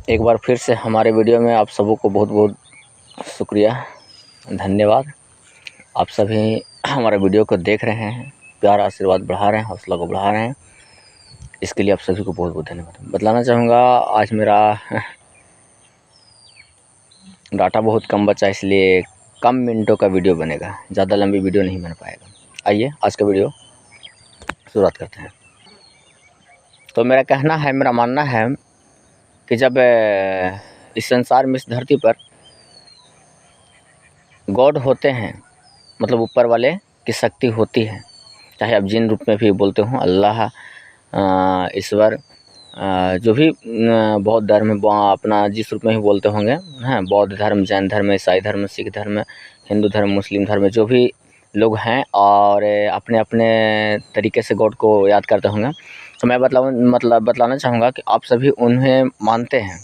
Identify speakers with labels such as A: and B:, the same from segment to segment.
A: एक बार फिर से हमारे वीडियो में आप सबों को बहुत बहुत शुक्रिया, धन्यवाद। आप सभी हमारे वीडियो को देख रहे हैं, प्यार आशीर्वाद बढ़ा रहे हैं, हौसला को बढ़ा रहे हैं, इसके लिए आप सभी को बहुत बहुत धन्यवाद। बतलाना चाहूँगा आज मेरा डाटा बहुत कम बचा, इसलिए कम मिनटों का वीडियो बनेगा, ज़्यादा लंबी वीडियो नहीं बन पाएगा। आइए आज का वीडियो शुरुआत करते हैं। तो मेरा कहना है, मेरा मानना है कि जब इस संसार में, इस धरती पर गॉड होते हैं, मतलब ऊपर वाले की शक्ति होती है, चाहे आप जिन रूप में भी बोलते हो, अल्लाह, ईश्वर, जो भी बौद्ध धर्म अपना जिस रूप में ही बोलते होंगे, हैं, बौद्ध धर्म, जैन धर्म, ईसाई धर्म, सिख धर्म, हिंदू धर्म, मुस्लिम धर्म, जो भी लोग हैं और अपने अपने तरीके से गॉड को याद करते होंगे। तो मैं बतलाना चाहूँगा कि आप सभी उन्हें मानते हैं,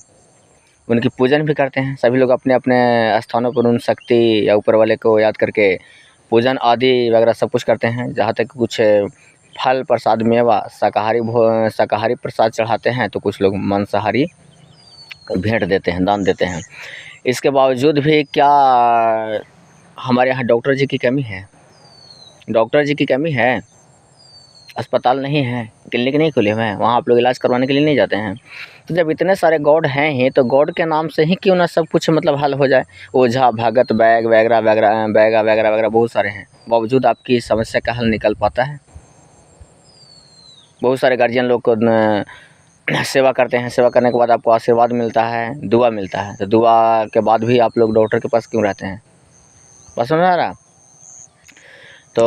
A: उनकी पूजन भी करते हैं। सभी लोग अपने अपने स्थानों पर उन शक्ति या ऊपर वाले को याद करके पूजन आदि वगैरह सब कुछ करते हैं। जहाँ तक कुछ फल प्रसाद मेवा शाकाहारी प्रसाद चढ़ाते हैं, तो कुछ लोग मांसाहारी भेंट देते हैं, दान देते हैं। इसके बावजूद भी क्या हमारे यहाँ डॉक्टर जी की कमी है? डॉक्टर जी की कमी है, अस्पताल नहीं है, क्लिनिक नहीं खुले हुए हैं, वहाँ आप लोग इलाज करवाने के लिए नहीं जाते हैं। तो जब इतने सारे गॉड हैं ही, तो गॉड के नाम से ही क्यों ना सब कुछ मतलब हल हो जाए। ओझा भगत बैग वगैरह वगैरह बैगा वगैरह वगैरह बहुत सारे हैं, बावजूद आपकी समस्या का हल निकल पाता है? बहुत सारे गार्जियन लोग को सेवा करते हैं, सेवा करने के बाद आपको आशीर्वाद मिलता है, दुआ मिलता है, तो दुआ के बाद भी आप लोग डॉक्टर के पास क्यों रहते हैं? बस समझ आ रहा? तो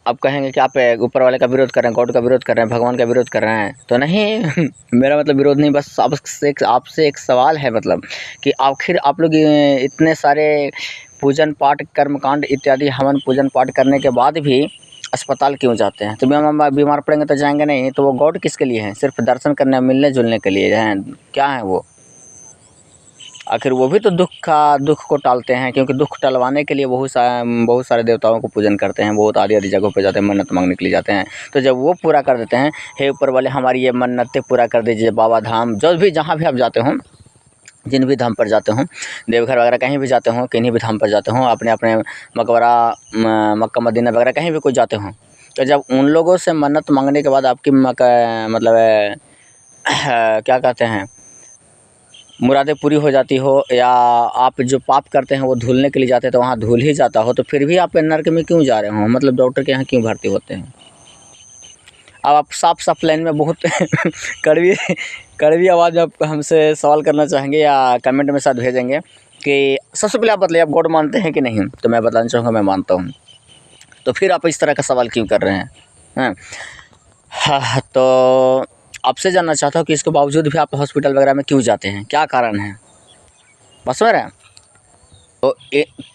A: आप कहेंगे कि आप ऊपर वाले का विरोध कर रहे हैं, गॉड का विरोध कर रहे हैं, भगवान का विरोध कर रहे हैं। तो नहीं मेरा मतलब विरोध नहीं, बस आपसे एक सवाल है, मतलब कि आखिर आप लोग इतने सारे पूजन पाठ, कर्मकांड इत्यादि हवन पूजन पाठ करने के बाद भी अस्पताल क्यों जाते हैं? तो बीमार पड़ेंगे तो जाएंगे नहीं, तो वो गॉड किसके लिए हैं? सिर्फ दर्शन करने, मिलने जुलने के लिए हैं? क्या है वो? आखिर वो भी तो दुख को टालते हैं, क्योंकि दुख टलवाने के लिए बहुत सारे देवताओं को पूजन करते हैं, बहुत आदि जगहों पे जाते हैं, मन्नत मांगने के लिए जाते हैं। तो जब वो पूरा कर देते हैं, हे ऊपर वाले हमारी ये मन्नतें पूरा कर दीजिए, बाबा धाम, जो भी जहाँ भी आप जाते हो, जिन भी धाम पर जाते हो, देवघर वगैरह कहीं भी जाते हो, किन्हीं भी धाम पर जाते हो, अपने अपने मकबरा, मक्का मदीना वगैरह कहीं भी कोई जाते हो, तो जब उन लोगों से मन्नत मांगने के बाद आपकी मतलब क्या कहते हैं, मुरादें पूरी हो जाती हो, या आप जो पाप करते हैं वो धुलने के लिए जाते हैं, तो वहाँ धुल ही जाता हो, तो फिर भी आप नर्क में क्यों जा रहे हो? मतलब डॉक्टर के यहाँ क्यों भर्ती होते हैं? अब आप साफ लाइन में बहुत कड़वी आवाज़ में आप हमसे सवाल करना चाहेंगे या कमेंट में साथ भेजेंगे कि सबसे पहले आप बताइए, आप गॉड मानते हैं कि नहीं? तो मैं बताना चाहूँगा, मैं मानता हूँ। तो फिर आप इस तरह का सवाल क्यों कर रहे हैं? हाँ, तो आपसे जानना चाहता हूँ कि इसके बावजूद भी आप हॉस्पिटल वगैरह में क्यों जाते हैं? क्या कारण है? बस समझ रहे हैं?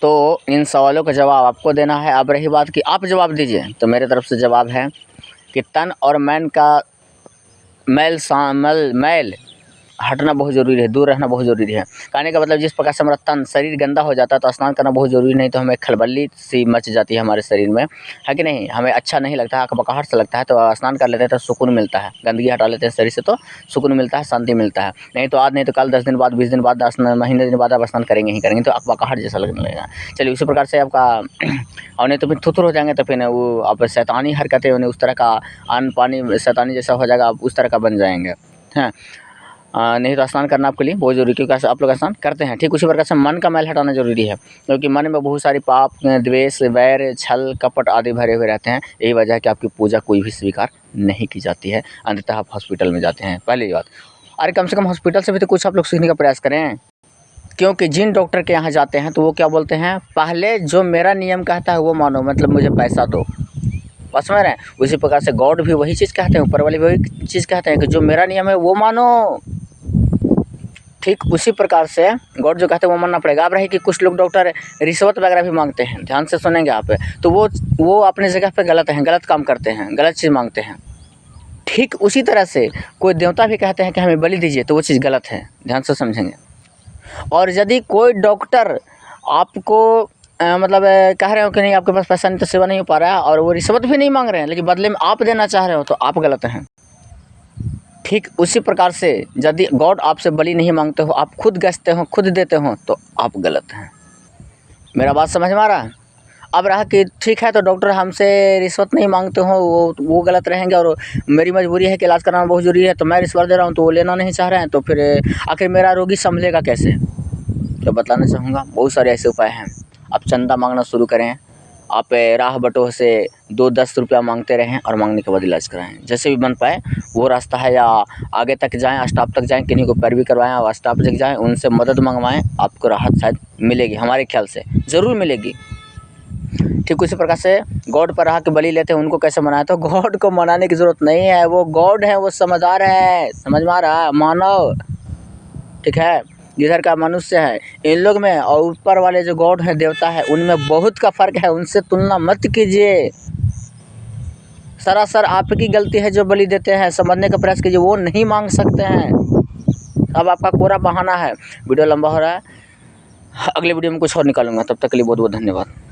A: तो इन सवालों का जवाब आपको देना है। अब रही बात कि आप जवाब दीजिए, तो मेरे तरफ से जवाब है कि तन और मन का मैल हटना बहुत ज़रूरी है, दूर रहना बहुत ज़रूरी है। कहने का मतलब, जिस प्रकार से हमारा तन, शरीर गंदा हो जाता है तो स्नान करना बहुत ज़रूरी, नहीं तो हमें खलबली सी मच जाती है हमारे शरीर में, है कि नहीं? हमें अच्छा नहीं लगता है, अकबकाहट सा लगता है, तो स्नान कर लेते हैं तो सुकून मिलता है, गंदगी हटा लेते हैं शरीर से तो सुकून मिलता है, शांति मिलता है। नहीं तो आज नहीं तो कल, 10 दिन बाद, 20 दिन बाद, 10 महीने दिन बाद आप स्नान करेंगे ही करेंगे, तो अकबकाहट जैसा लगने लगेगा। चलिए, उसी प्रकार से आपका और नहीं तो फिर थुथुर हो जाएंगे, तो फिर वो आप शैतानी हरकतें, उस तरह का अन्न पानी शैतानी जैसा हो जाएगा, आप उस तरह का बन जाएंगे, हैं। नहीं तो स्नान करना आपके लिए बहुत ज़रूरी, क्योंकि आप लोग स्नान करते हैं। ठीक उसी प्रकार से मन का मैल हटाना ज़रूरी है, क्योंकि मन में बहुत सारी पाप, द्वेष, वैर, छल, कपट आदि भरे हुए रहते हैं। यही वजह है कि आपकी पूजा कोई भी स्वीकार नहीं की जाती है, अंततः आप हॉस्पिटल में जाते हैं। पहली बात, अरे कम से कम हॉस्पिटल से भी तो कुछ आप लोग सीखने का प्रयास करें, क्योंकि जिन डॉक्टर के यहाँ जाते हैं तो वो क्या बोलते हैं, पहले जो मेरा नियम कहता है वो मानो, मतलब मुझे पैसा दो। बस समझ रहे हैं? उसी प्रकार से गॉड भी वही चीज़ कहते हैं, ऊपर वाले भी वही चीज़ कहते हैं कि जो मेरा नियम है वो मानो। ठीक उसी प्रकार से गॉड जो कहते हैं वो मानना पड़ेगा। अब रही कि कुछ लोग डॉक्टर रिश्वत वगैरह भी मांगते हैं, ध्यान से सुनेंगे आप, तो वो अपने जगह पे गलत हैं, गलत काम करते हैं, गलत चीज़ मांगते हैं। ठीक उसी तरह से कोई देवता भी कहते हैं कि हमें बलि दीजिए, तो वो चीज़ गलत है, ध्यान से समझेंगे। और यदि कोई डॉक्टर आपको मतलब कह रहे हो कि नहीं आपके पास पैसा नहीं तो सेवा नहीं हो पा रहा है, और वो रिश्वत भी नहीं मांग रहे हैं, लेकिन बदले में आप देना चाह रहे हो, तो आप गलत हैं। ठीक उसी प्रकार से यदि गॉड आपसे बलि नहीं मांगते हो, आप खुद गसते हो, खुद देते हो, तो आप गलत हैं। मेरा बात समझ में आ रहा है? अब रहा कि ठीक है तो डॉक्टर हमसे रिश्वत नहीं मांगते हो, वो गलत रहेंगे, और मेरी मजबूरी है कि इलाज कराना बहुत ज़रूरी है तो मैं रिश्वत दे रहा हूँ, तो वो लेना नहीं चाह रहे हैं, तो फिर आखिर मेरा रोगी संभलेगा कैसे? तो बताना चाहूँगा बहुत सारे ऐसे उपाय हैं। आप चंदा मांगना शुरू करें, आप राह बटोह से 2-10 रुपया मांगते रहें और मांगने के बाद इलाज कराएं, जैसे भी बन पाए वो रास्ता है। या आगे तक जाएं, स्टाफ तक जाएं, किन्हीं को पैरवी करवाएं और स्टाफ तक जाएं, उनसे मदद मंगवाएं, आपको राहत शायद मिलेगी, हमारे ख्याल से ज़रूर मिलेगी। ठीक उसी प्रकार से गॉड पर रहा कि बलि लेते हैं, उनको कैसे मनाए? तो गॉड को मनाने की ज़रूरत नहीं है, वो गॉड है, वो समझदार है, समझ में आ रहा है? मानव, ठीक है, इधर का मनुष्य है, इन लोग में और ऊपर वाले जो गॉड है, देवता है, उनमें बहुत का फ़र्क है, उनसे तुलना मत कीजिए। सरासर आपकी गलती है जो बलि देते हैं, समझने का प्रयास कीजिए, वो नहीं मांग सकते हैं। अब आपका कोरा बहाना है। वीडियो लंबा हो रहा है, अगले वीडियो में कुछ और निकालूंगा, तब तक के लिए बहुत बहुत धन्यवाद।